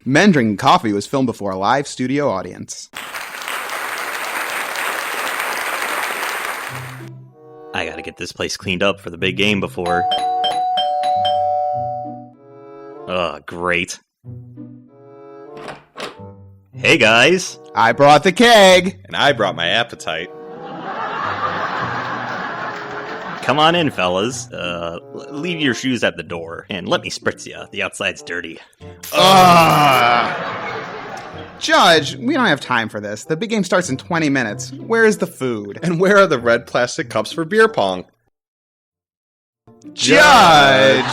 Men Drinking Coffee was filmed before a live studio audience. I gotta get this place cleaned up for the big game before... great. Hey, guys. I brought the keg. And I brought my appetite. Come on in, fellas. Leave your shoes at the door, and let me spritz you. The outside's dirty. Judge, we don't have time for this. The big game starts in 20 minutes. Where is the food? And where are the red plastic cups for beer pong? Judge!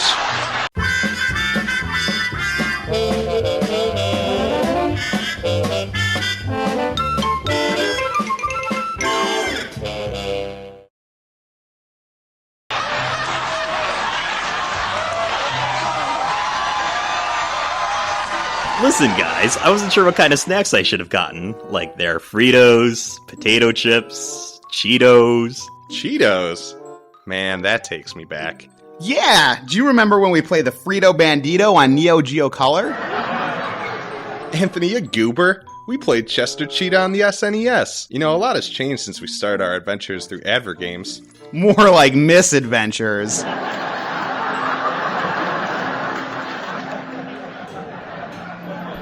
Listen, guys, I wasn't sure what kind of snacks I should have gotten. Like, there are Fritos, potato chips, Cheetos. Cheetos? Man, that takes me back. Yeah! Do you remember when we played the Frito Bandito on Neo Geo Color? Anthony, you goober. We played Chester Cheetah on the SNES. You know, a lot has changed since we started our adventures through Advergames. More like misadventures.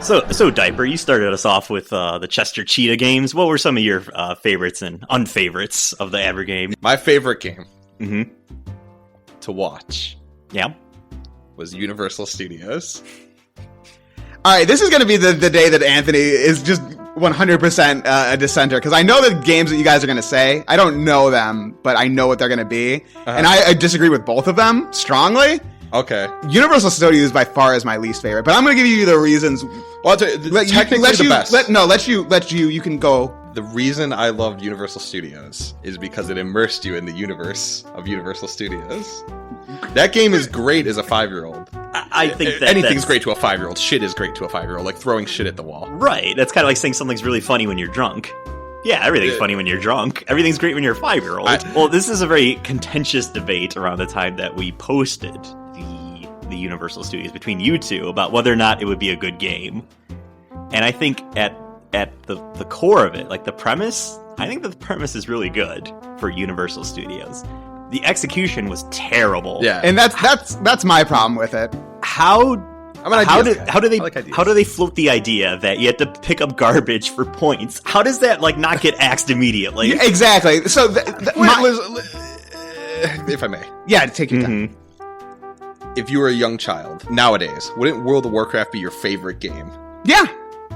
So Diaper, you started us off with the Chester Cheetah games. What were some of your favorites and unfavorites of the Advergame? My favorite game to watch was Universal Studios. All right, this is going to be the day that Anthony is just 100% a dissenter, because I know the games that you guys are going to say. I don't know them, but I know what they're going to be. And I disagree with both of them strongly. Okay. Universal Studios by far is my least favorite, but I'm going to give you the reasons. Well, technically the best. You can go. The reason I loved Universal Studios is because it immersed you in the universe of Universal Studios. That game is great as a 5-year-old. I think that anything's great to a 5-year-old. Shit is great to a 5-year-old, like throwing shit at the wall. Right. That's kind of like saying something's really funny when you're drunk. Yeah, everything's funny when you're drunk. Everything's great when you're a 5-year-old. Well, this is a very contentious debate around the time that we posted the Universal Studios between you two about whether or not it would be a good game. And I think at the core of it, like the premise, I think that the premise is really good for Universal Studios. The execution was terrible. Yeah, and that's my problem with it. How do they float the idea that you had to pick up garbage for points? How does that not get axed immediately? Yeah, exactly. So, if I may, take your time. If you were a young child nowadays, wouldn't World of Warcraft be your favorite game? Yeah.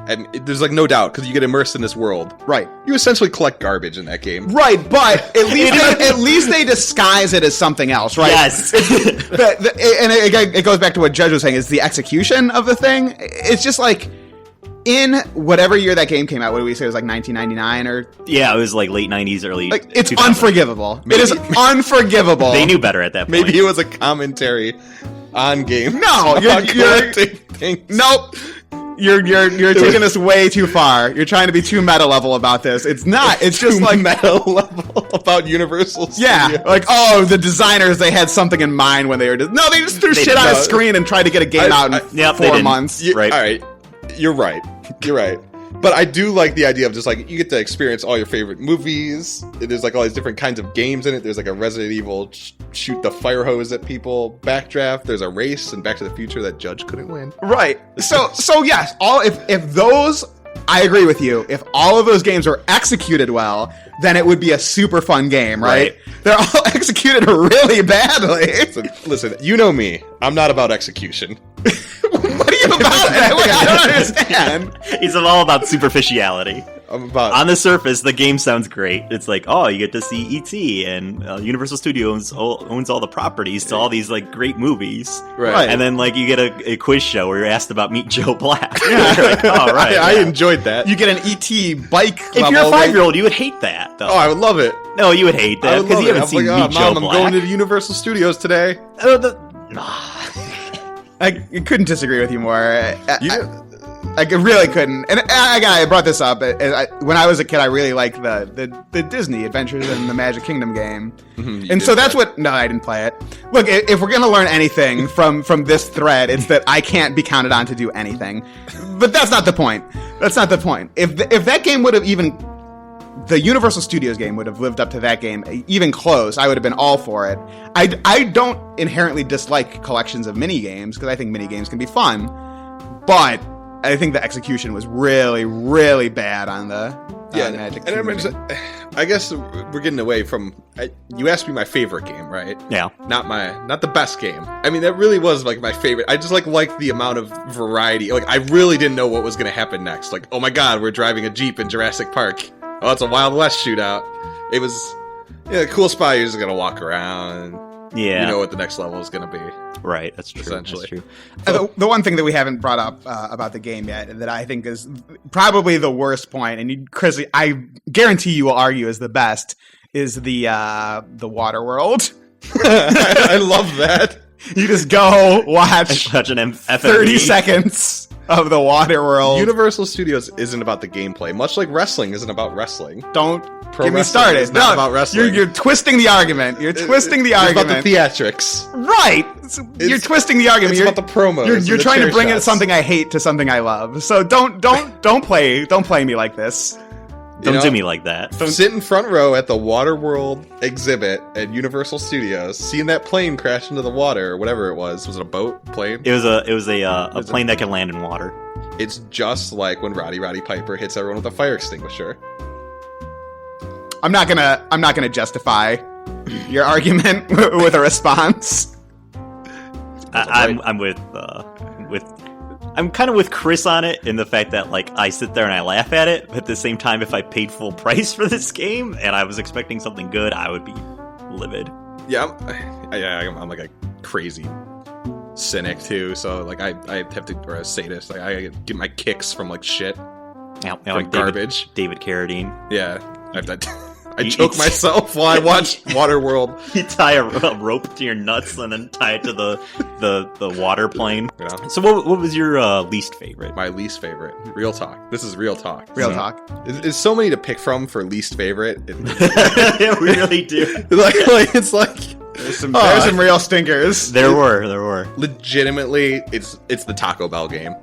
And there's no doubt, because you get immersed in this world. Right. You essentially collect garbage in that game. Right, but at least they disguise it as something else, right? Yes. And it goes back to what Judge was saying, is the execution of the thing. It's just in whatever year that game came out, what did we say, it was 1999 or... Yeah, it was late 90s, early... It's 2000s. Unforgivable. It is unforgivable. They knew better at that point. Maybe it was a commentary on game. No, nope. You're taking this way too far. You're trying to be too meta level about this. It's not. It's just meta level about Universal Studios. Yeah, the designers, they had something in mind when they were... No, they just threw shit on a screen and tried to get a game out in 4 months. Right. All right. You're right. But I do like the idea of just you get to experience all your favorite movies. There's all these different kinds of games in it. There's a Resident Evil shoot the fire hose at people backdraft. There's a race and Back to the Future that Judge couldn't win. Right. So yes, if those, I agree with you. If all of those games were executed well, then it would be a super fun game, right? They're all executed really badly. Listen, you know me. I'm not about execution. What are you about that? I don't understand. He's all about superficiality. On the surface, the game sounds great. It's you get to see E.T. and Universal Studios owns all the properties to all these great movies. Right. And then you get a quiz show where you're asked about Meet Joe Black. Yeah. All right. I enjoyed that. You get an E.T. bike If you're a 5-year-old, you would hate that, though. Oh, I would love it. No, you would hate that because you haven't seen Meet Joe Mom, Black. I'm going to Universal Studios today. I couldn't disagree with you more. I really couldn't. And I brought this up. When I was a kid, I really liked the Disney Adventures in the Magic Kingdom game. And so that's what... No, I didn't play it. Look, if we're going to learn anything from this thread, it's that I can't be counted on to do anything. But that's not the point. That's not the point. If that game would have even... The Universal Studios game would have lived up to that game, even close, I would have been all for it. I don't inherently dislike collections of mini games, because I think mini games can be fun. But I think the execution was really, really bad on the Magic Kingdom. I guess we're getting away from... you asked me my favorite game, right? Yeah. Not the best game. I mean, that really was like my favorite. I just liked the amount of variety. Like, I really didn't know what was going to happen next. Like, oh my god, we're driving a Jeep in Jurassic Park. Oh, it's a Wild West shootout. It was a cool spot. You're just going to walk around. And you know what the next level is going to be. Right, that's true. Essentially. That's true. The one thing that we haven't brought up about the game yet that I think is probably the worst point, and Chris, I guarantee you will argue is the best, is the water world. I love that. You just go watch an 30 seconds of the water world. Universal Studios isn't about the gameplay, much like wrestling isn't about wrestling. Don't get me started. It's not about wrestling. You're twisting the argument. You're twisting the argument. It's about the theatrics. Right. You're twisting the argument. It's about the promos. You're trying to bring in something I hate to something I love. So don't play me like this. Don't do me like that. Sit in front row at the Waterworld exhibit at Universal Studios, seeing that plane crash into the water, or whatever it was. Was it a boat? Plane? It was a plane that can land in water. It's just like when Roddy Piper hits everyone with a fire extinguisher. I'm not gonna justify your argument with a response. I'm kind of with Chris on it in the fact that, like, I sit there and I laugh at it, but at the same time, if I paid full price for this game and I was expecting something good, I would be livid. Yeah, I'm like a crazy cynic too, so like I have to, or a sadist. Like I get my kicks from like shit, like garbage. David Carradine. Yeah, I choke myself while I watch Waterworld. You tie a rope to your nuts and then tie it to the water plane. Yeah. So what was your least favorite? My least favorite. Real talk. This is real talk. Real talk. There's so many to pick from for least favorite. Yeah, we really do. like it's like there's some real stinkers. There were. Legitimately, it's the Taco Bell game.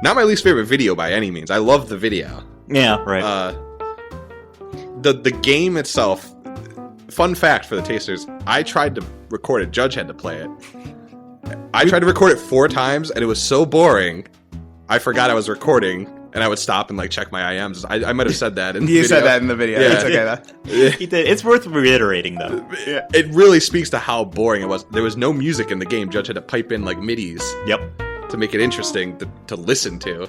Not my least favorite video by any means. I love the video. Yeah, right. The game itself, fun fact for the tasters, I tried to record it. Judge had to play it. I tried to record it 4 times, and it was so boring, I forgot I was recording, and I would stop and like check my IMs. I might have said that in the video. You said that in the video. Yeah. It's okay, though. Yeah. He did. It's worth reiterating, though. Yeah. It really speaks to how boring it was. There was no music in the game. Judge had to pipe in like midis. Yep. To make it interesting to listen to.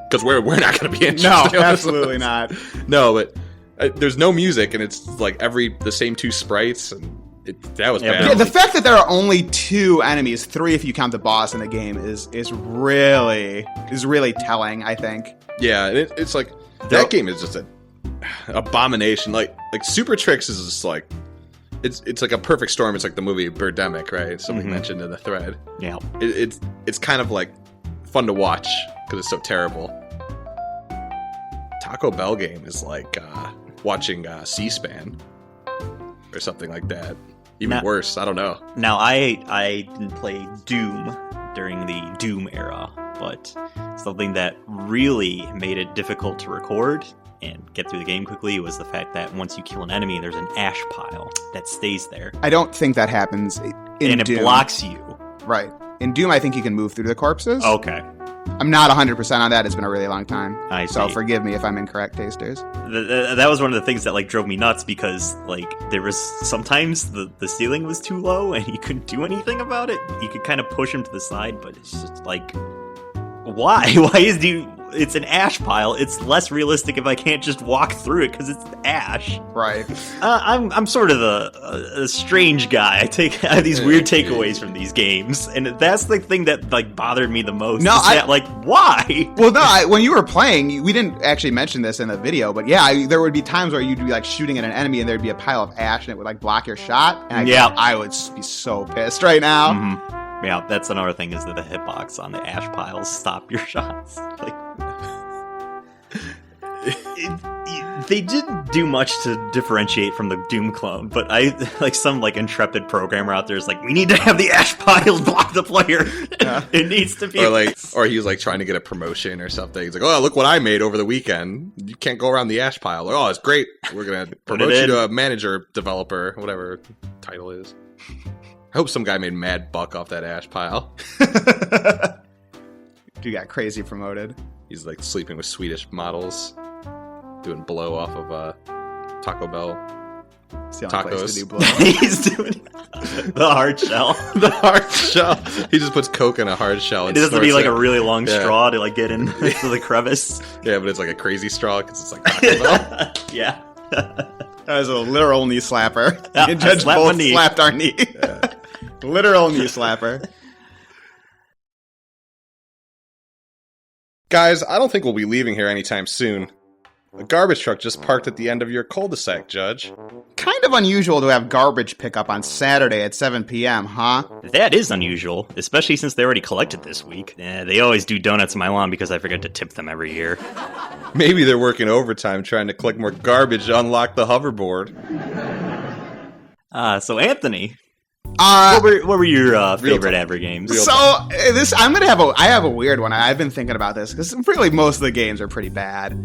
Because we're not going to be interested. No, absolutely not. No, but... there's no music, and it's like the same 2 sprites, and that was bad. Yeah, the fact that there are only 2 enemies, 3 if you count the boss in the game, is really telling, I think. Yeah, and it's like that game is just an abomination. Like Super Tricks is just like it's like a perfect storm. It's like the movie Birdemic, right? Somebody mentioned in the thread. Yeah, it's kind of like fun to watch because it's so terrible. Taco Bell game is like watching C-SPAN or something like that. Even worse, I don't know. Now, I didn't play Doom during the Doom era, but something that really made it difficult to record and get through the game quickly was the fact that once you kill an enemy, there's an ash pile that stays there. I don't think that happens in Doom. It blocks you. Right. In Doom, I think you can move through the corpses. Okay. I'm not 100% on that. It's been a really long time. I see. So forgive me if I'm incorrect, tasters. That was one of the things that like drove me nuts because like there was sometimes the ceiling was too low and you couldn't do anything about it. You could kind of push him to the side, but it's just like, why? It's an ash pile. It's less realistic if I can't just walk through it because it's ash. Right. I'm sort of a strange guy. I have these weird takeaways from these games, and that's the thing that like bothered me the most. No, why? Well, no. When you were playing, we didn't actually mention this in the video, but yeah, there would be times where you'd be like shooting at an enemy, and there'd be a pile of ash, and it would like block your shot. And I would be so pissed right now. Mm-hmm. Yeah, that's another thing is that the hitbox on the ash piles stop your shots. Like, They didn't do much to differentiate from the Doom clone, but some intrepid programmer out there is like, we need to have the ash pile block the player. Yeah. It needs to be. Or he was trying to get a promotion or something. He's like, oh, look what I made over the weekend. You can't go around the ash pile. Like, oh, it's great. We're going to promote you to a manager, developer, whatever title is. I hope some guy made mad buck off that ash pile. Dude got crazy promoted. He's sleeping with Swedish models, doing blow off of Taco Bell it's the only place to do blow. He's doing the hard shell. The hard shell. He just puts Coke in a hard shell. It doesn't be a really long straw to get in to the crevice. Yeah, but it's a crazy straw because it's Taco Bell. Yeah. That was a literal knee slapper. Yeah, and Judge both slapped our knee. Yeah. Literal knee slapper. Guys, I don't think we'll be leaving here anytime soon. A garbage truck just parked at the end of your cul-de-sac, Judge. Kind of unusual to have garbage pickup on Saturday at 7 p.m., huh? That is unusual, especially since they already collected this week. They always do donuts in my lawn because I forget to tip them every year. Maybe they're working overtime trying to collect more garbage to unlock the hoverboard. So Anthony... what were your favorite Advergames? So I have a weird one. I've been thinking about this because really most of the games are pretty bad.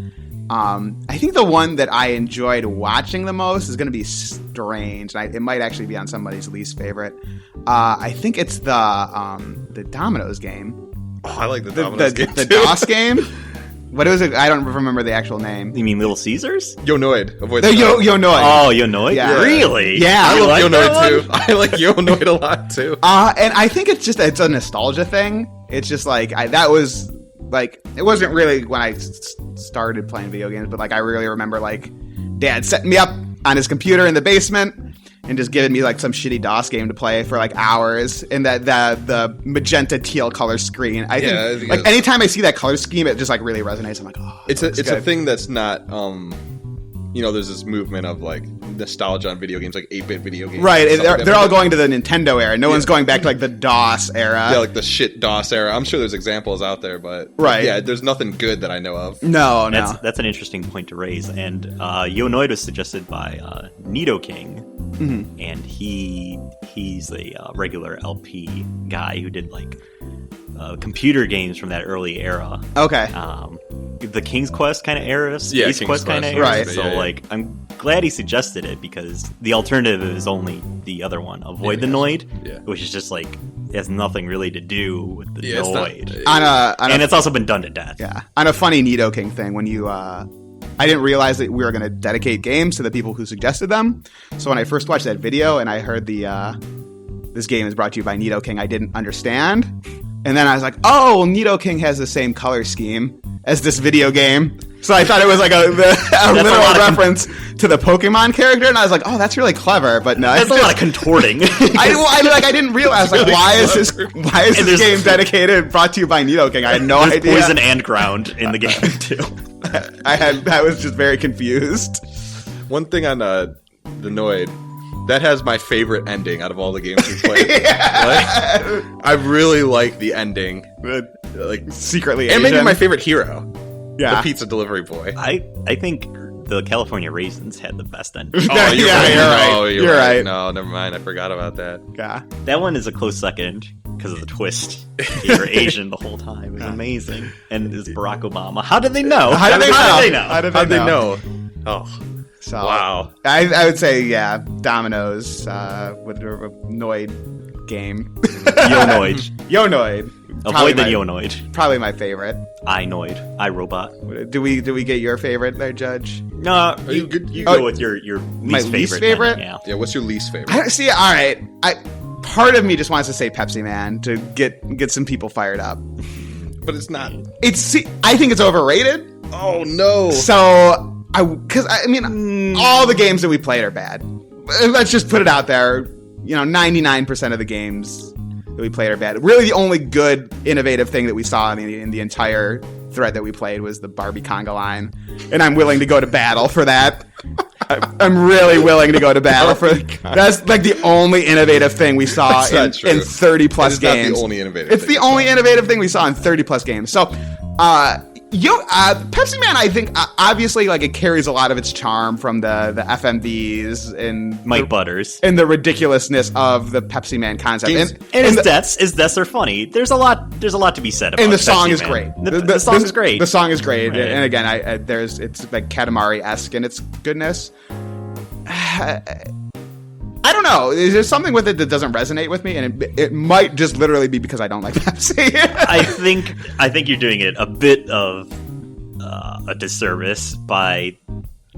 I think the one that I enjoyed watching the most is going to be Strange. It might actually be on somebody's least favorite. I think it's the Domino's game. Oh, I like the Domino's game the too. DOS game. What was it? I don't remember the actual name. You mean Little Caesars? Yo Noid. Avoid the Yo Noid. Oh, Yo Noid? Yeah. Really? Yeah. I love Yo Noid too. I like Yo Noid a lot too. And I think it's a nostalgia thing. It's just that was it wasn't really when I started playing video games, but I really remember Dad setting me up on his computer in the basement and just giving me some shitty DOS game to play for hours in the magenta teal color screen. I think anytime I see that color scheme, it just really resonates. I'm like, oh, it's a thing that's not there's this movement of nostalgia on video games, 8-bit video games. Right, they're all going to the Nintendo era. No one's going back to the DOS era. Yeah, the shit DOS era. I'm sure there's examples out there, but right. Yeah, there's nothing good that I know of. No. That's an interesting point to raise. And Yo Noid was suggested by Nido King, and he's a regular LP guy who did computer games from that early era. Okay. The King's Quest kind of era, Space Quest kind of era. Right. So I'm glad he suggested it because the alternative is only the other one, Avoid the Noid, which is just has nothing really to do with the Noid. And it's also been done to death. Yeah. On a funny Nido King thing, when you I didn't realize that we were going to dedicate games to the people who suggested them. So when I first watched that video and I heard this game is brought to you by Nido King, I didn't understand. And then I was like, oh, Nido King has the same color scheme as this video game. So I thought it was a literal reference to the Pokemon character, and I was like, oh, that's really clever. But no, that's a lot of contorting. I didn't realize really why is this game dedicated, brought to you by Nido King? I had no idea. Poison and ground in the game too. I was just very confused. One thing on the Noid. That has my favorite ending out of all the games we played. I really like the ending. Secretly and Asian. maybe my favorite hero. Yeah. The pizza delivery boy. I think the California Raisins had the best ending. Oh, you're right. Oh, you're right. No, never mind. I forgot about that. Yeah. That one is a close second because of the twist. They were Asian the whole time. It was amazing. And it was Barack Obama. How did they know? How did they know? Oh. So, wow. I would say, Domino's with a Noid game. Yo Noid. Avoid the Yo Noid. Probably my favorite. I Noid. I Robot. Do we get your favorite there, Judge? No, you go with your least favorite. Then, yeah, what's your least favorite? All right. Part of me just wants to say Pepsi Man to get some people fired up. But it's not. I think it's overrated. Oh, no. So... Because all the games that we played are bad. Let's just put it out there. 99% of the games that we played are bad. Really, the only good, innovative thing that we saw in the entire thread that we played was the Barbie conga line, and I'm willing to go to battle for that. I'm really willing to go to battle for. That's the only innovative thing we saw in 30 plus games. It's not the only innovative. It's the only innovative thing we saw in 30 plus games. So. Pepsi Man, I think, obviously, like, it carries a lot of its charm from the FMVs and Mike Butters and the ridiculousness of the Pepsi Man concept. And his deaths are funny. There's a lot to be said about. And the song Pepsi is Man. great. The song is great. The song is great. Right. And again, it's like Katamari-esque in its goodness. I don't know. There's something with it that doesn't resonate with me, and it might just literally be because I don't like Pepsi. I think you're doing it a bit of a disservice by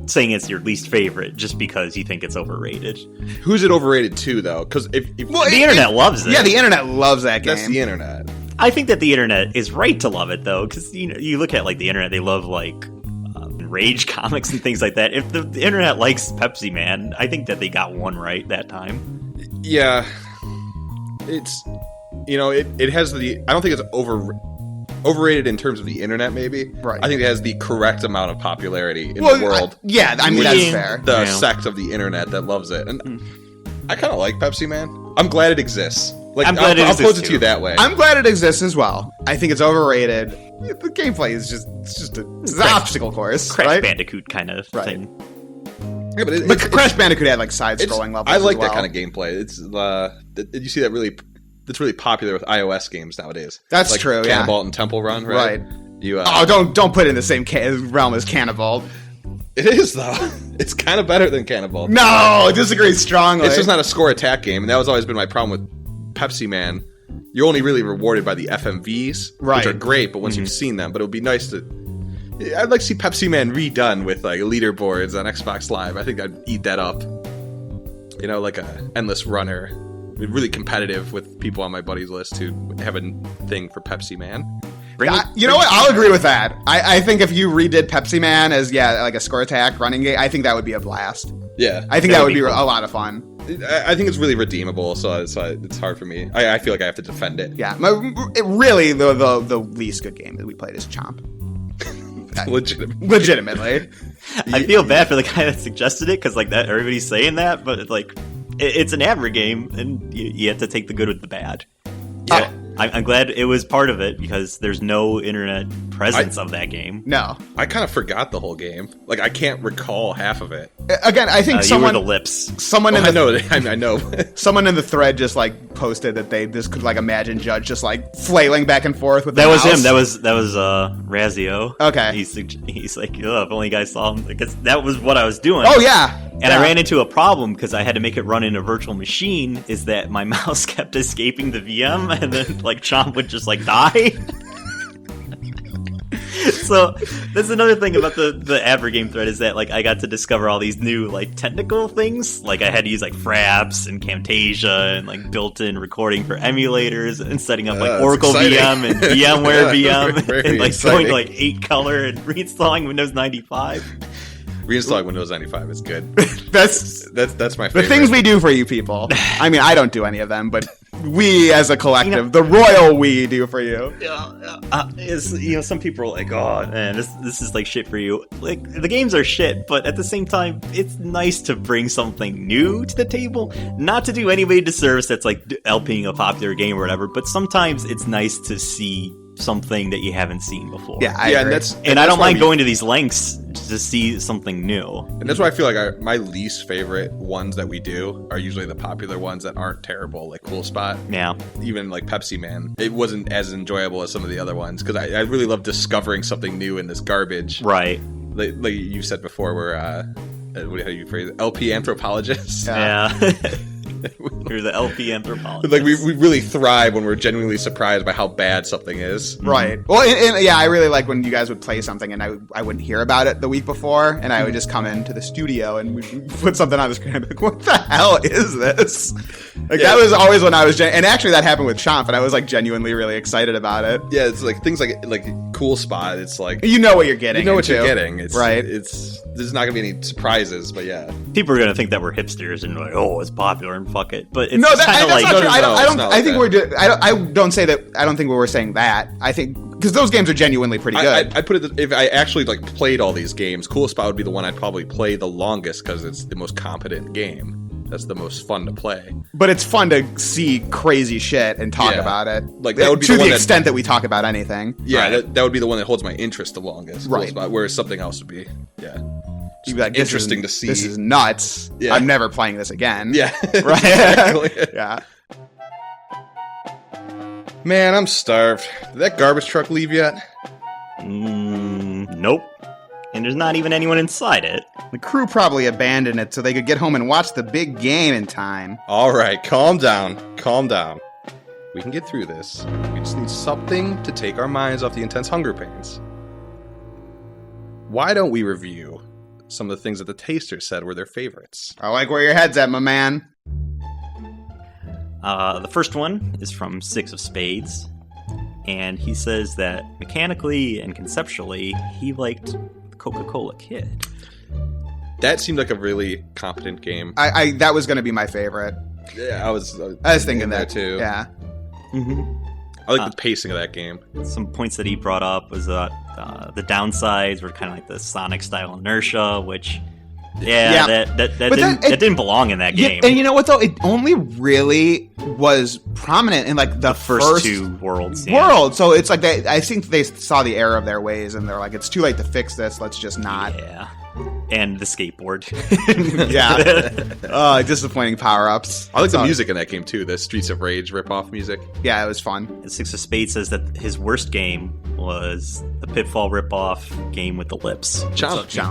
saying it's your least favorite just because you think it's overrated. Who's it overrated to, though? Because the internet loves it. Yeah, the internet loves that game. That's the internet. I think that the internet is right to love it, though, because you look at like the internet, they love like Rage comics and things like that. If the internet likes Pepsi Man, I think that they got one right that time. Yeah, it's it has the. I don't think it's overrated in terms of the internet. Maybe right. I think it has the correct amount of popularity in the world. I mean that's fair. The sect of the internet that loves it, and I kind of like Pepsi Man. I'm glad it exists. Like I'll pose it to you that way. I'm glad it exists as well. I think it's overrated. The gameplay is just an obstacle course, Crash right? Bandicoot kind of thing. Yeah, but Crash Bandicoot had like side-scrolling levels. I like as well. that kind of gameplay. It's you see that really. It's really popular with iOS games nowadays. That's like true. Cannonball and Temple Run, right? You don't put it in the same realm as Cannonball. It is though. It's kind of better than Cannonball. No, I disagree strongly. It's just not a score attack game, and that was always been my problem with Pepsi Man. You're only really rewarded by the FMVs, which are great, but once you've seen them, but it would be nice to. I'd like to see Pepsi Man redone with like leaderboards on Xbox Live. I think I'd eat that up. Like a endless runner, really competitive with people on my buddies list who have a thing for Pepsi Man. You know what? I'll agree with that. I think if you redid Pepsi Man as like a score attack running game, I think that would be a blast. Yeah, I think that would be a lot of fun. I think it's really redeemable, so it's hard for me. I feel like I have to defend it. Yeah, really, the least good game that we played is Chomp. Legitimately. I feel bad for the guy that suggested it because like that everybody's saying that, but it's an Advergame, and you have to take the good with the bad. Yeah. I'm glad it was part of it because there's no internet presence of that game. No. I kind of forgot the whole game. Like, I can't recall half of it. Again, I think someone... You were the lips. I know. Someone in the thread just, like, posted that they just could, like, imagine Judge just, like, flailing back and forth with the mouse. Him. That was Razio. Okay. He's like, if only you guys saw him. Because that was what I was doing. Oh, yeah. And I ran into a problem because I had to make it run in a virtual machine, is that my mouse kept escaping the VM, and then, like, Chomp would just, like, die. So that's another thing about the Advergame thread is that like I got to discover all these new like technical things. Like I had to use like Fraps and Camtasia and like built-in recording for emulators and setting up like Oracle VM and VMware VM and like going to like 8-color and reinstalling Windows 95. Reinstalling Windows 95 is good. That's my favorite. The things we do for you people. I mean, I don't do any of them, but we as a collective, the royal we do for you. Some people are like, oh man, this is like shit for you. Like the games are shit, but at the same time, it's nice to bring something new to the table. Not to do anybody a disservice that's like LPing a popular game or whatever, but sometimes it's nice to see something that you haven't seen before. Yeah, I agree. And I don't mind going to these lengths to see something new. And that's why I feel like my least favorite ones that we do are usually the popular ones that aren't terrible, like Cool Spot. Yeah. Even like Pepsi Man. It wasn't as enjoyable as some of the other ones because I really love discovering something new in this garbage. Right. Like you said before, we're how do you phrase it? LP anthropologists. Yeah. You're the LP anthropologist. Like we really thrive when we're genuinely surprised by how bad something is. Right. Well, and I really like when you guys would play something and I wouldn't hear about it the week before, and I would just come into the studio and we'd put something on the screen and I'd be like, what the hell is this? Like that was always when I was and actually that happened with Chomp, and I was like genuinely really excited about it. Yeah, it's like things like Cool Spot. It's like you know what you're getting. You know what you're getting. It's, right. There's not gonna be any surprises, but yeah. People are gonna think that we're hipsters and like, oh, it's popular and fuck it. But it's that's kind of like not true. I don't say that. I don't think we were saying that. I think because those games are genuinely pretty good. I'd put it if I actually like played all these games, Cool Spot would be the one I'd probably play the longest because it's the most competent game. that's the most fun to play. But it's fun to see crazy shit and talk about it. Like that would be to the the extent that we talk about anything. Yeah, that would be the one that holds my interest the longest. Right. Whereas something else would be, You'd be like, interesting to see. This is nuts. Yeah. I'm never playing this again. Yeah. Right. Exactly. Yeah. Man, I'm starved. Did that garbage truck leave yet? Nope. And there's not even anyone inside it. The crew probably abandoned it so they could get home and watch the big game in time. All right, calm down. Calm down. We can get through this. We just need something to take our minds off the intense hunger pains. Why don't we review some of the things that the tasters said were their favorites? I like where your head's at, my man. The first one is from Six of Spades, and he says that mechanically and conceptually, he liked Coca-Cola Kid. That seemed like a really competent game. I that was going to be my favorite. Yeah, I was thinking that too. Yeah. I like the pacing of that game. Some points that he brought up was the downsides were kind of like the Sonic style inertia, which that didn't belong in that game. Yeah, and you know what though? It only really was prominent in like the first two worlds. So it's like I think they saw the error of their ways and they're like, it's too late to fix this. Let's just not. Yeah. And the skateboard. Yeah. Disappointing power-ups. I like the music in that game, too. The Streets of Rage rip-off music. Yeah, it was fun. And Six of Spades says that his worst game was the Pitfall rip-off game with the lips. Chomp. Yeah.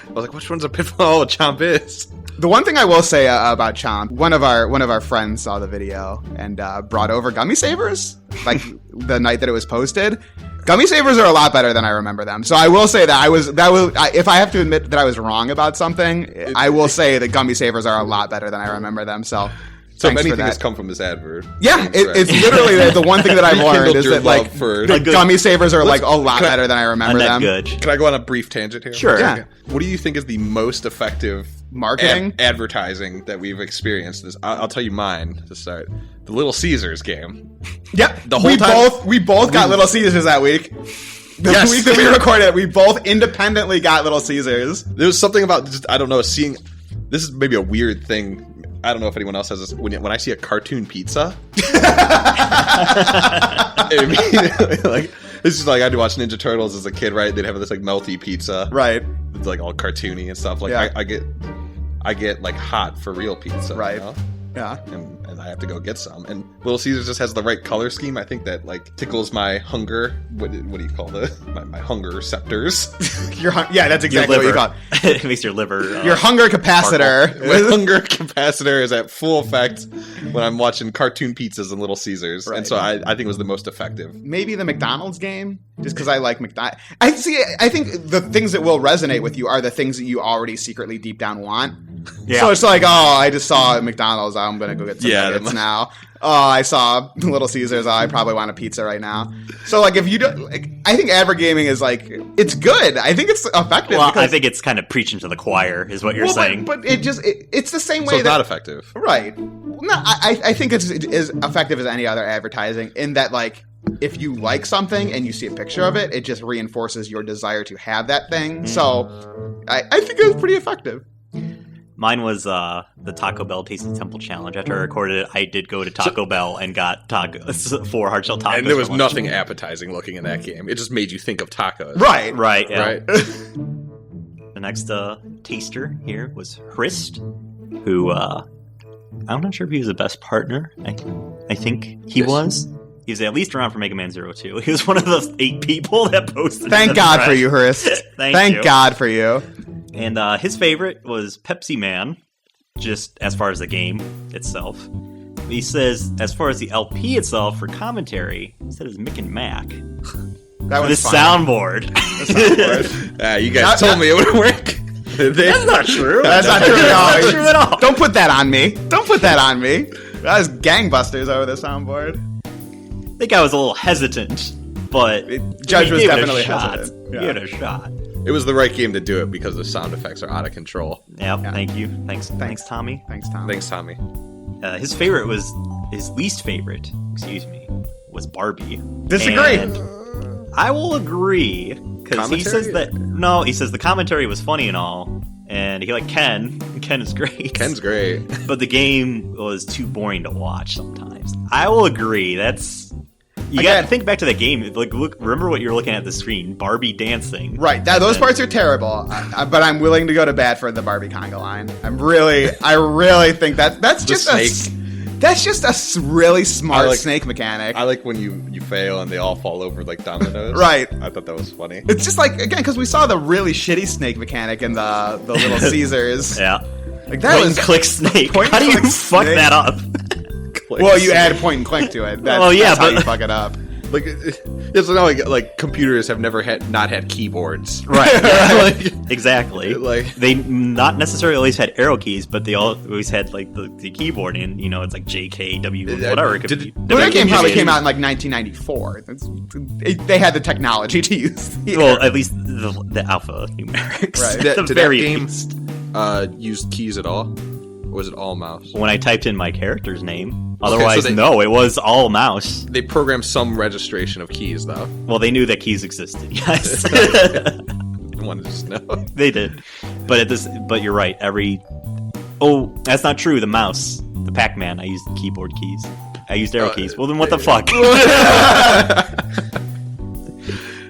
I was like, which one's a Pitfall? Oh, Chomp is. The one thing I will say about Chomp, one of our friends saw the video and brought over gummy savers, like the night that it was posted. Gummy savers are a lot better than I remember them. So I will say that if I have to admit that I was wrong about something, I will say that gummy savers are a lot better than I remember them. So if anything has come from this advert. Yeah, it's literally the one thing that I've learned is that like the gummy savers are like a lot better than I remember them. Good. Can I go on a brief tangent here? Sure. Yeah. What do you think is the most effective marketing advertising that we've experienced? I'll tell you mine to start. The Little Caesars game. Yep. The whole time we both got Little Caesars that week. The week that we recorded, we both independently got Little Caesars. There was something about just, I don't know, seeing. This is maybe a weird thing. I don't know if anyone else has this. When I see a cartoon pizza, like it's just like I had to watch Ninja Turtles as a kid, right? They'd have this like melty pizza, right? It's like all cartoony and stuff. Like I get like hot for real pizza, right? You know? Yeah, and I have to go get some. And Little Caesars just has the right color scheme. I think that like tickles my hunger. What do you call my hunger receptors? Yeah, that's exactly what you call it. It makes your liver. Your hunger capacitor. My hunger capacitor is at full effect when I'm watching cartoon pizzas and Little Caesars, right. And so I think it was the most effective. Maybe the McDonald's game, just because I like McDonald's. I think the things that will resonate with you are the things that you already secretly deep down want. Yeah. So it's like, oh, I just saw McDonald's. I'm going to go get some nuggets now. Oh, I saw Little Caesars. Oh, I probably want a pizza right now. So, like, if you don't... Like, I think advergaming is, like... It's good. I think it's effective. Well, I think it's kind of preaching to the choir, is what you're saying. But it just... It's the same way so it's not effective. Right. No, I think it's as effective as any other advertising in that, like... If you like something and you see a picture of it, it just reinforces your desire to have that thing. So, I think it was pretty effective. Mine was the Taco Bell Taste of Temple Challenge. After I recorded it, I did go to Taco Bell and got 4 hard shell tacos. And there was nothing appetizing looking in that game. It just made you think of tacos. Right. Yeah. Right. The next taster here was Hrist, who I'm not sure if he was the best partner. I think he was. He was at least around for Mega Man 02. He was one of those 8 people that posted. Thank God for you, Hrist. Thank God for you. And his favorite was Pepsi Man, just as far as the game itself. He says, as far as the LP itself for commentary, he said it was Mick and Mac. That was the soundboard. You guys told me it would work. That's not true. That's not true That's not true at all. Don't put that on me. Don't put that on me. That was gangbusters over the soundboard. I think I was a little hesitant, but Judge was definitely hesitant. Give it a shot. It was the right game to do it because the sound effects are out of control. Yep, yeah. Thank you. Thanks, Tommy. Thanks, Tommy. His favorite was his least favorite. Was Barbie. Disagree. And I will agree because he says that he says the commentary was funny and all, and he liked Ken. Ken is great. Ken's great. But the game was too boring to watch sometimes. I will agree. You got to think back to that game. Like, remember what you're looking at the screen: Barbie dancing. Right. Those parts are terrible. But I'm willing to go to bat for the Barbie conga line. I really think that's just a really smart snake mechanic. I like when you fail and they all fall over like dominoes. Right. I thought that was funny. It's just like, again, because we saw the really shitty snake mechanic in the Little Caesars. Yeah. Like that point and click snake. How do you fuck that up? Well, you add point and click to it. That's how you fuck it up. Like, it's not like computers have never not had keyboards. Right. Yeah. Exactly. Like, they not necessarily always had arrow keys, but they always had like the keyboard, and it's like J, K, W, whatever. That game probably came out in like 1994. They had the technology to use. Well, at least the alpha numerics. Right. Did that game use keys at all? Or was it all mouse? When I typed in my character's name. Otherwise, no, it was all mouse. They programmed some registration of keys, though. Well, they knew that keys existed, yes. I wanted to just know. They did. But you're right, Oh, that's not true, the mouse. The Pac-Man, I used keyboard keys. I used arrow keys. Well, then what the fuck?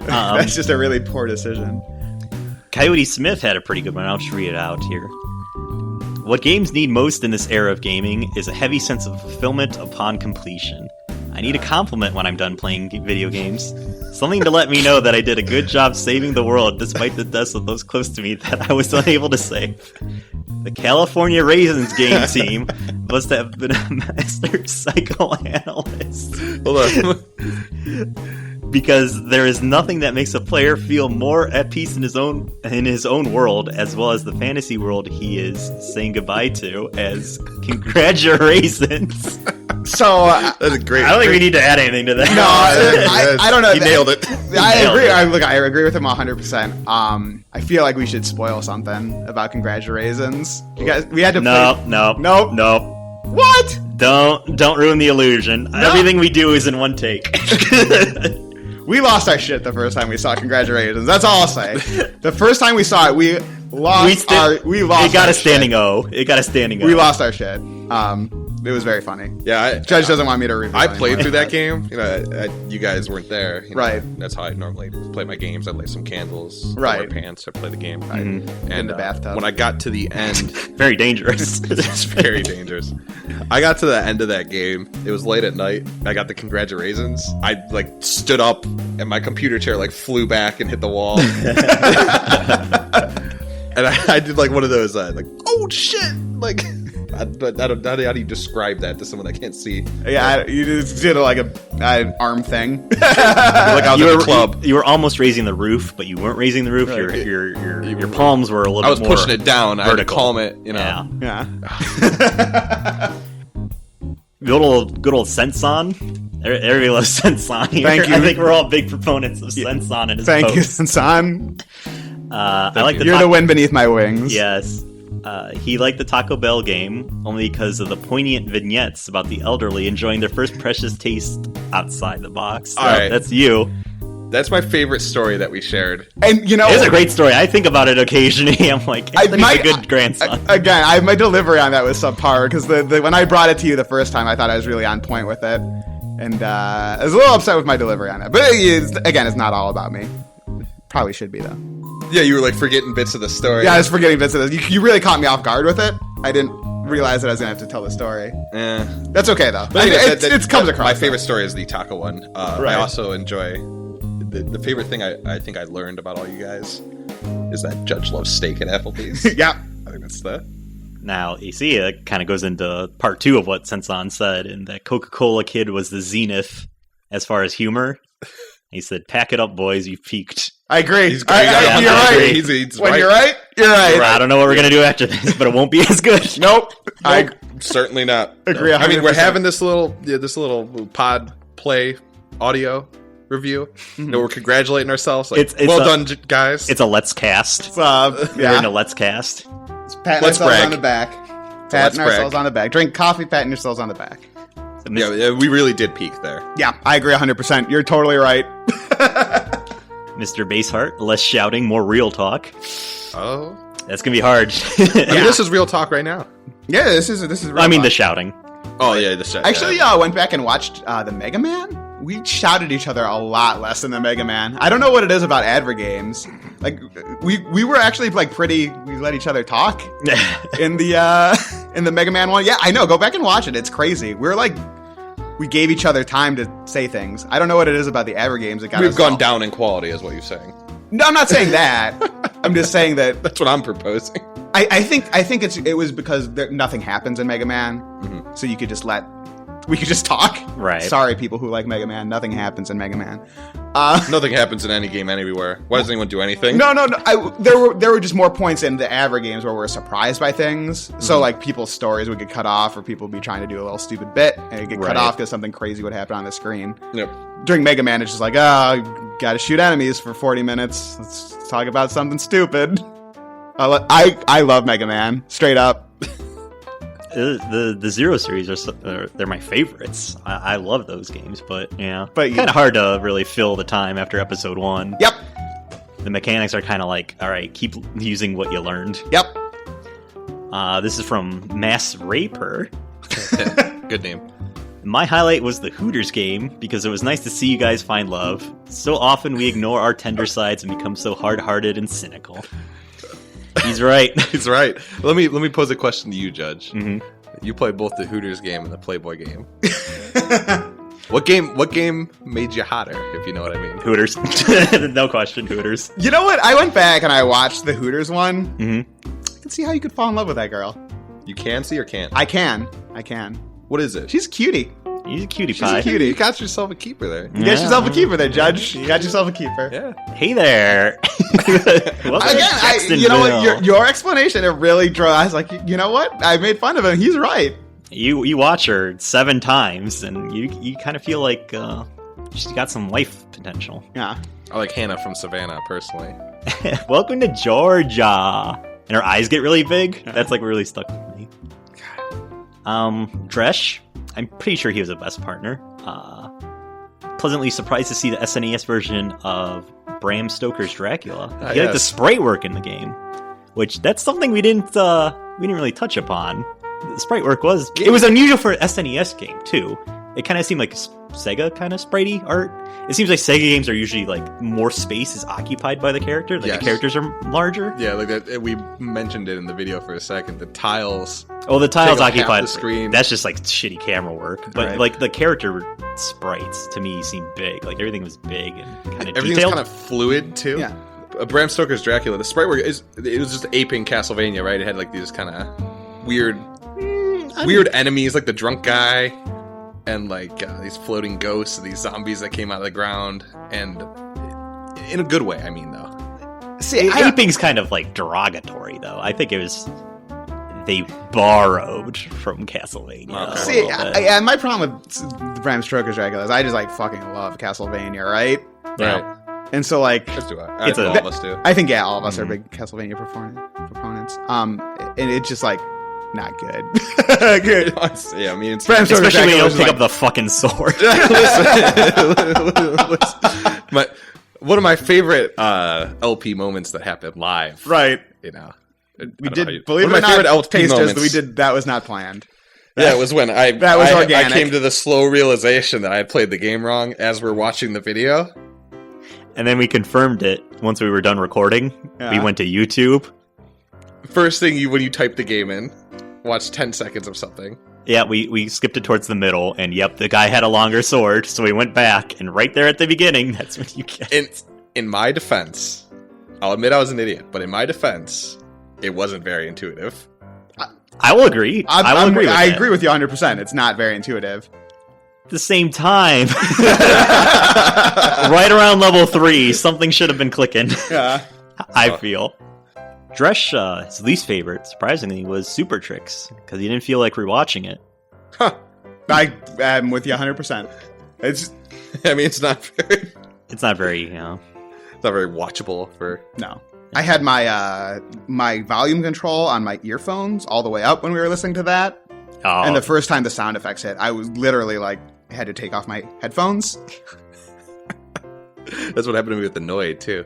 That's just a really poor decision. Coyote Smith had a pretty good one. I'll just read it out here. What games need most in this era of gaming is a heavy sense of fulfillment upon completion. I need a compliment when I'm done playing video games. Something to let me know that I did a good job saving the world despite the deaths of those close to me that I was unable to save. The California Raisins game team must have been a master psychoanalyst. Hold on. Because there is nothing that makes a player feel more at peace in his own world, as well as the fantasy world he is saying goodbye to, as congratulations. So that's great. I don't think we need to add anything to that. No, I don't know. He nailed it. I agree. I agree with him 100%. I feel like we should spoil something about congratulations. You guys, we had to. No. What? Don't ruin the illusion. No. Everything we do is in one take. We lost our shit the first time we saw congratulations. That's all I'll say. The first time we saw it, we lost. It got a standing O. It got a standing O. We lost our shit. It was very funny. Yeah, Judge doesn't want me to review. I played through that game. You guys weren't there. Right. That's how I normally play my games. I light some candles. Right. Wear pants. I play the game. Right. And in the bathtub. When I got to the end, very dangerous. It's very dangerous. I got to the end of that game. It was late at night. I got the congratulations. I stood up and my computer chair flew back and hit the wall. And I did one of those oh shit I don't, how do you describe that to someone that can't see? Yeah, you just did an arm thing. I was at the club. You were almost raising the roof, but you weren't raising the roof. Right. Your palms were a little. I was bit more pushing it down. Vertical. I had to calm it. Yeah. Good old Senson. Everybody loves Senson here. Thank you. I think we're all big proponents of Senson and his Thank posts. you, Senson. I like You're the wind beneath my wings. Yes. He liked the Taco Bell game only because of the poignant vignettes about the elderly enjoying their first precious taste outside the box. So right. That's you. That's my favorite story that we shared. And it's a great story. I think about it occasionally. I'm like, he's a good grandson. Again, my delivery on that was subpar because when I brought it to you the first time, I thought I was really on point with it, and I was a little upset with my delivery on it. But it's not all about me. Probably should be though. Yeah, you were forgetting bits of the story. Yeah, I was forgetting bits of this. You really caught me off guard with it. I didn't realize that I was going to have to tell the story. Yeah. That's okay, though. But it comes across. My favorite story is the taco one. Right. I also enjoy... The favorite thing I think I learned about all you guys is that Judge loves steak at Applebee's. Yeah. I think that's that. Now, you see, it kind of goes into part 2 of what Senson said, and that Coca-Cola kid was the zenith as far as humor. He said, "Pack it up, boys, you've peaked." I agree. You're right. He's when right. you're right, you're right. I don't know what we're going to do after this, but it won't be as good. Nope. Certainly not. Agree. 100%. I mean, we're having this little pod play audio review. We're congratulating ourselves. Well done, guys. It's a Let's Cast. We're in a Let's Cast. Patting ourselves on the back. Patting ourselves on the back. Drink coffee, patting yourselves on the back. Yeah, we really did peak there. Yeah, I agree 100%. You're totally right. Mr. Baseheart, less shouting, more real talk. Oh. That's gonna be hard. I mean, this is real talk right now. Yeah, this is real I mean, the talk. shouting. Oh yeah, the shit. Actually, went back and watched the Mega Man. We shouted each other a lot less than the Mega Man. I don't know what it is about Advergames. Like we were actually like we let each other talk in the Mega Man one. Yeah, I know. Go back and watch it. It's crazy. We gave each other time to say things. I don't know what it is about the Advergames that got We've us gone all- down in quality, is what you're saying. No, I'm not saying that. I'm just saying that That's what I'm proposing. I think it was because nothing happens in Mega Man, so we could just talk. Right. Sorry, people who like Mega Man. Nothing happens in Mega Man. Nothing happens in any game anywhere. Why does anyone do anything? No. There were just more points in the Advergames where we're surprised by things. So like people's stories would get cut off, or people would be trying to do a little stupid bit and it'd get cut off because something crazy would happen on the screen. Yep. During Mega Man, it's just like, gotta shoot enemies for 40 minutes. Let's talk about something stupid. I love Mega Man, straight up. The Zero series they're my favorites. I love those games, but But kind of hard to really fill the time after episode 1. Yep. The mechanics are kind of like, all right, keep using what you learned. Yep. This is from Mass Raper. Good name. My highlight was the Hooters game because it was nice to see you guys find love. So often we ignore our tender sides and become so hard-hearted and cynical. He's right. He's right. Let me pose a question to you, Judge. Mm-hmm. You played both the Hooters game and the Playboy game. What game made you hotter, if you know what I mean? Hooters. No question, Hooters. You know what? I went back and I watched the Hooters one. Mm-hmm. I can see how you could fall in love with that girl. You can see or can't? I can. What is it? She's a cutie. He's a cutie She's pie. a cutie. You got yourself a keeper there. You got yourself a keeper there, Judge. You got yourself a keeper. Yeah. Hey there. Again, you know what? Your explanation, it really drew. I was like, you know what? I made fun of him. He's right. You watch her 7 times, and you kind of feel like she's got some life potential. Yeah. I like Hannah from Savannah, personally. Welcome to Georgia. And her eyes get really big. That's like really stuck with me. Dresh, I'm pretty sure he was the best partner. Pleasantly surprised to see the SNES version of Bram Stoker's Dracula. He liked the sprite work in the game, which that's something we didn't really touch upon. The sprite work was unusual for an SNES game too. It kind of seemed like Sega kind of spritey art. It seems like Sega games are usually like more space is occupied by the character, like the characters are larger. Yeah, like that. We mentioned it in the video for a second. The tiles. Oh, the tiles take up half occupied the screen. That's just like shitty camera work. But like the character sprites to me seemed big. Like everything was big and kind of Everything's detailed. kind of fluid too. Yeah. Bram Stoker's Dracula. The sprite work it was just aping Castlevania, right? It had like these kind of weird enemies, like the drunk guy. And like these floating ghosts, these zombies that came out of the ground, and in a good way, I mean, though. See, aping's kind of like derogatory, though. I think it was they borrowed from Castlevania. Okay. See, my problem with Bram Stoker's Dracula is I just like fucking love Castlevania, right? Yeah. And so like, Let's do it. All of us do. I think all of us are big Castlevania proponents. And it's just like. Not good. Good. Yeah, I mean, it's Bram Stoker's Especially when you Dracula don't pick up the fucking sword. One of my favorite LP moments that happened live. Right. You know, We did. Believe one it of or my not, favorite LP Tasters, moments. we did. That was not planned. Yeah, it was when I organic. I came to the slow realization that I had played the game wrong as we're watching the video. And then we confirmed it once we were done recording. Yeah. We went to YouTube. First thing when you type the game in, watch 10 seconds of something. Yeah, we skipped it towards the middle, and yep, the guy had a longer sword, so we went back, and right there at the beginning, that's when you get... In my defense, I'll admit I was an idiot, but in my defense, it wasn't very intuitive. I will agree. I agree with you 100%. It's not very intuitive. At the same time, right around level 3, something should have been clicking. Yeah. I feel. Dresh, his least favorite, surprisingly, was Super Tricks, because he didn't feel like rewatching it. Huh. I am with you 100%. It's not very... It's not very, you know... It's not very watchable for... No. I had my my volume control on my earphones all the way up when we were listening to that. Oh. And the first time the sound effects hit, I was literally like, I had to take off my headphones. That's what happened to me with the Noid, too.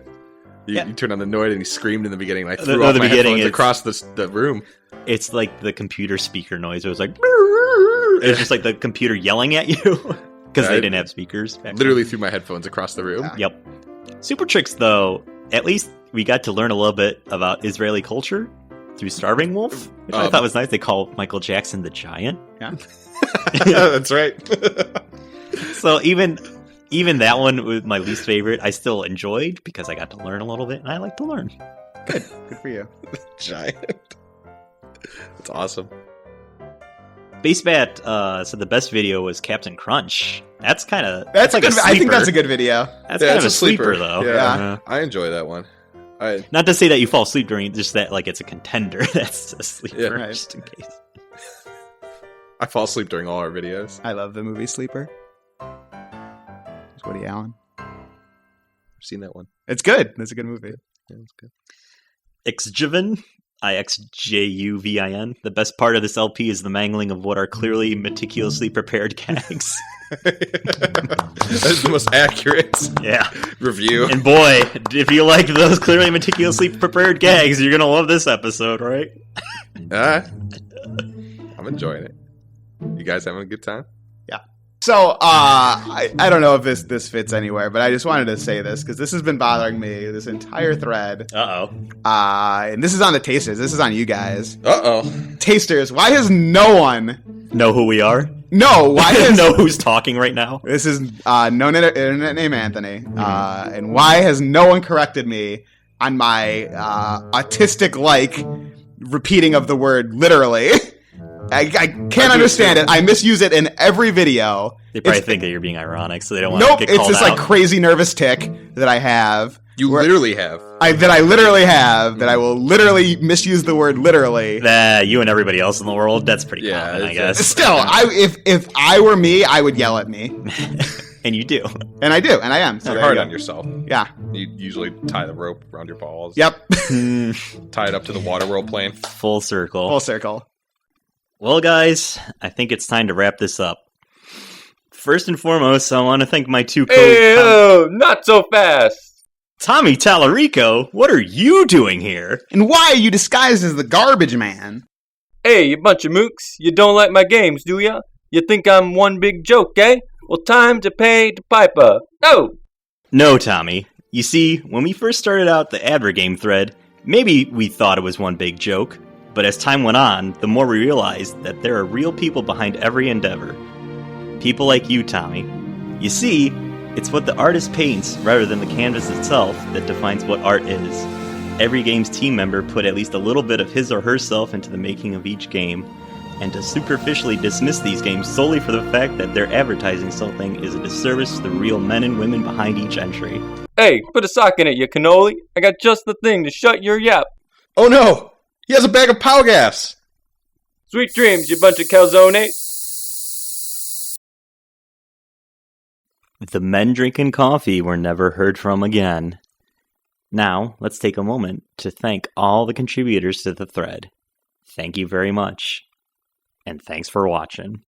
You turn on the Noid and he screamed in the beginning. And I threw off my headphones across the room. It's like the computer speaker noise. It was like... It's just like the computer yelling at you. Because they didn't have speakers. Literally threw my headphones across the room. Yeah. Yep. Super Tricks, though, at least we got to learn a little bit about Israeli culture through Starving Wolf, which I thought was nice. They call Michael Jackson the Giant. Yeah. That's right. So even that one was my least favorite. I still enjoyed because I got to learn a little bit, and I like to learn. Good for you. Giant. That's awesome. Basebat said the best video was Captain Crunch. That's like a good. I think that's a good video. That's kind of a sleeper, though. Yeah. I enjoy that one. Not to say that you fall asleep during, just that like it's a contender. That's a sleeper, right. just in case. I fall asleep during all our videos. I love the movie Sleeper. It's Woody Allen. I've seen that one. It's good. It's a good movie. Yeah, it's good. Xjuvin, IXJUVIN. The best part of this LP is the mangling of what are clearly meticulously prepared gags. That is the most accurate review. And boy, if you like those clearly meticulously prepared gags, you're going to love this episode, right? I'm enjoying it. You guys having a good time? Yeah. So, I don't know if this fits anywhere, but I just wanted to say this because this has been bothering me this entire thread. Uh-oh. And this is on the tasters. This is on you guys. Uh-oh. Tasters, why has no one... Know who we are? No, why has... know who's talking right now? This is known internet name Anthony. And why has no one corrected me on my autistic-like repeating of the word literally? I can't understand it. I misuse it in every video. They probably think that you're being ironic, so they don't want to get called out. It's this like crazy nervous tick that I have. You literally have. That I literally have. That I will literally misuse the word literally. You and everybody else in the world, that's pretty common, I guess. Still, if I were me, I would yell at me. And you do. And I do, and I am. So you're hard on yourself. Yeah. You usually tie the rope around your balls. Yep. Tie it up to the water world plane. Full circle. Full circle. Well, guys, I think it's time to wrap this up. First and foremost, I want to thank my two not so fast! Tommy Tallarico, what are you doing here? And why are you disguised as the garbage man? Hey, you bunch of mooks, you don't like my games, do ya? You think I'm one big joke, eh? Well, time to pay the piper. Oh! No, Tommy. You see, when we first started out the Advergame thread, maybe we thought it was one big joke. But as time went on, the more we realized that there are real people behind every endeavor. People like you, Tommy. You see, it's what the artist paints rather than the canvas itself that defines what art is. Every game's team member put at least a little bit of his or herself into the making of each game, and to superficially dismiss these games solely for the fact that they're advertising something is a disservice to the real men and women behind each entry. Hey, put a sock in it, you cannoli. I got just the thing to shut your yap. Oh no! He has a bag of pow gas! Sweet dreams, you bunch of calzone. The men drinking coffee were never heard from again. Now, let's take a moment to thank all the contributors to the thread. Thank you very much. And thanks for watching.